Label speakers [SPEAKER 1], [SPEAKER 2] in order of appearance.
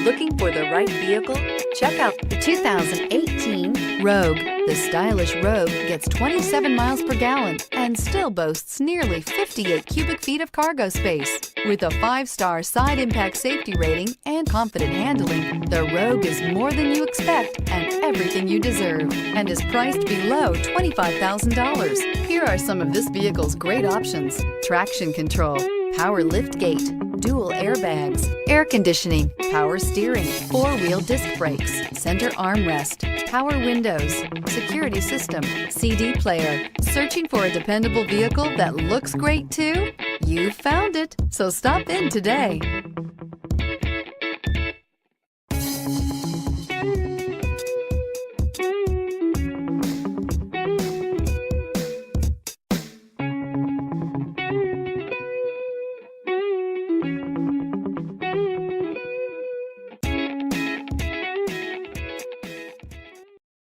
[SPEAKER 1] Looking for the right vehicle? Check out the 2018 Rogue. The stylish Rogue gets 27 miles per gallon and still boasts nearly 58 cubic feet of cargo space. With a 5-star side impact safety rating and confident handling, the Rogue is more than you expect and everything you deserve, and is priced below $25,000. Here are some of this vehicle's great options: traction control, power lift gate, dual airbags, air conditioning, power steering, 4-wheel disc brakes, center armrest, power windows, security system, CD player. Searching for a dependable vehicle that looks great too? You found it, so stop in today.